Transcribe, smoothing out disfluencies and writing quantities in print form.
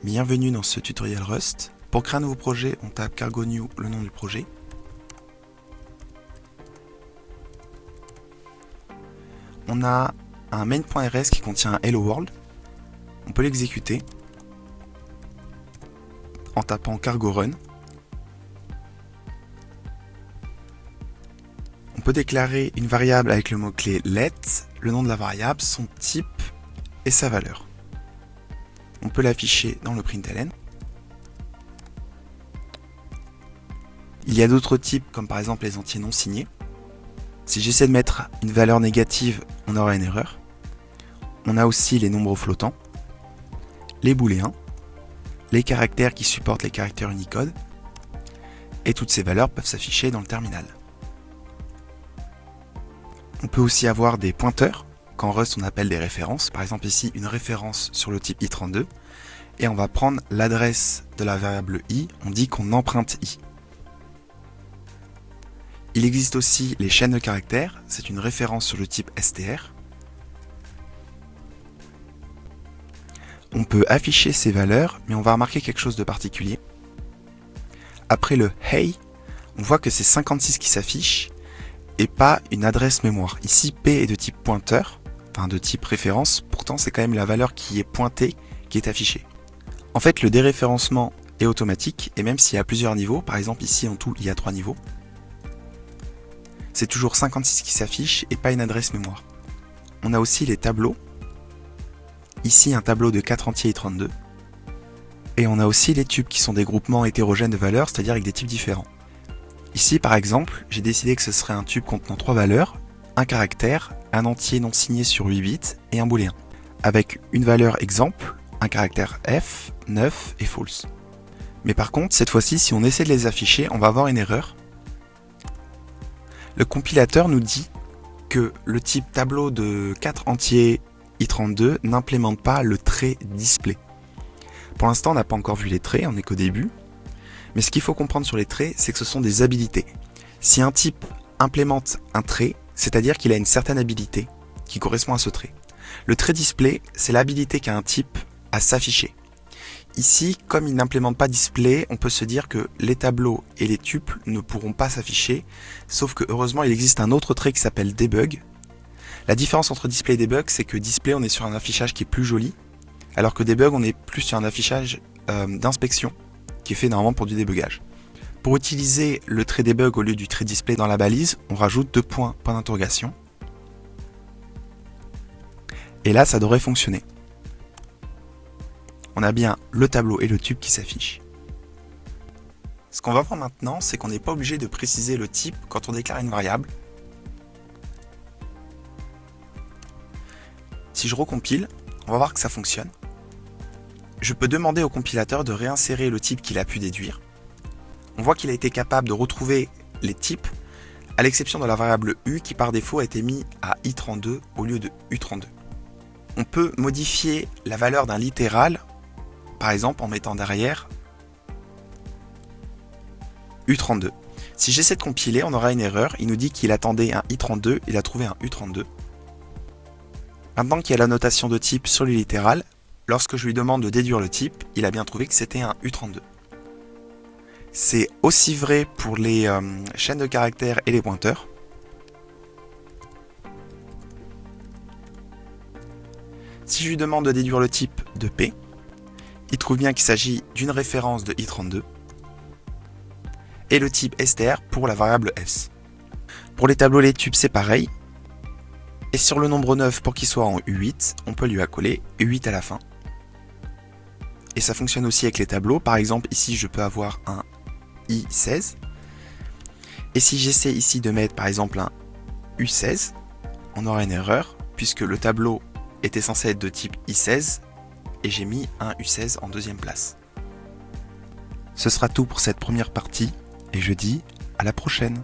Bienvenue dans ce tutoriel Rust. Pour créer un nouveau projet, on tape cargo new, le nom du projet. On a un main.rs qui contient un hello world. On peut l'exécuter en tapant cargo run. On peut déclarer une variable avec le mot-clé let, le nom de la variable, son type et sa valeur. On peut l'afficher dans le println. Il y a d'autres types, comme par exemple les entiers non signés. Si j'essaie de mettre une valeur négative, on aura une erreur. On a aussi les nombres flottants, les booléens, les caractères qui supportent les caractères Unicode, et toutes ces valeurs peuvent s'afficher dans le terminal. On peut aussi avoir des pointeurs, qu'en Rust on appelle des références, par exemple ici une référence sur le type i32, et on va prendre l'adresse de la variable i, on dit qu'on emprunte i. Il existe aussi les chaînes de caractères, c'est une référence sur le type str. On peut afficher ces valeurs, mais on va remarquer quelque chose de particulier. Après le hey, on voit que c'est 56 qui s'affiche, et pas une adresse mémoire. Ici, P est de type pointeur, enfin de type référence, pourtant c'est quand même la valeur qui est pointée qui est affichée. En fait, le déréférencement est automatique, et même s'il y a plusieurs niveaux, par exemple ici en tout il y a 3 niveaux, c'est toujours 56 qui s'affiche et pas une adresse mémoire. On a aussi les tableaux, ici un tableau de 4 entiers i32, et on a aussi les tubes qui sont des groupements hétérogènes de valeurs, c'est-à-dire avec des types différents. Ici par exemple, j'ai décidé que ce serait un tube contenant 3 valeurs, un caractère, un entier non signé sur 8 bits et un booléen, avec une valeur exemple, un caractère F, 9 et false. Mais par contre, cette fois-ci, si on essaie de les afficher, on va avoir une erreur. Le compilateur nous dit que le type tableau de 4 entiers i32 n'implémente pas le trait display. Pour l'instant, on n'a pas encore vu les traits, on n'est qu'au début. Mais ce qu'il faut comprendre sur les traits, c'est que ce sont des habilités. Si un type implémente un trait, c'est-à-dire qu'il a une certaine habilité qui correspond à ce trait. Le trait display, c'est l'habilité qu'a un type à s'afficher. Ici, comme il n'implémente pas display, on peut se dire que les tableaux et les tuples ne pourront pas s'afficher, sauf que heureusement il existe un autre trait qui s'appelle debug. La différence entre display et debug, c'est que display on est sur un affichage qui est plus joli, alors que debug on est plus sur un affichage d'inspection, qui est fait normalement pour du débugage. Pour utiliser le trait debug au lieu du trait display dans la balise, on rajoute 2 points d'interrogation. Et là ça devrait fonctionner. On a bien le tableau et le tube qui s'affichent. Ce qu'on va voir maintenant, c'est qu'on n'est pas obligé de préciser le type quand on déclare une variable. Si je recompile, on va voir que ça fonctionne. Je peux demander au compilateur de réinsérer le type qu'il a pu déduire. On voit qu'il a été capable de retrouver les types, à l'exception de la variable u qui par défaut a été mis à i32 au lieu de u32. On peut modifier la valeur d'un littéral, par exemple en mettant derrière U32. Si j'essaie de compiler, on aura une erreur. Il nous dit qu'il attendait un i32, il a trouvé un U32. Maintenant qu'il y a la notation de type sur le littéral, lorsque je lui demande de déduire le type, il a bien trouvé que c'était un U32. C'est aussi vrai pour les chaînes de caractères et les pointeurs. Si je lui demande de déduire le type de P, il trouve bien qu'il s'agit d'une référence de i32 et le type str pour la variable s. Pour les tableaux et les tubes, c'est pareil. Et sur le nombre 9, pour qu'il soit en U8, on peut lui accoler U8 à la fin. Et ça fonctionne aussi avec les tableaux. Par exemple, ici, je peux avoir un I16. Et si j'essaie ici de mettre, par exemple, un U16, on aura une erreur, puisque le tableau était censé être de type I16, et j'ai mis un U16 en deuxième place. Ce sera tout pour cette première partie, et je dis à la prochaine.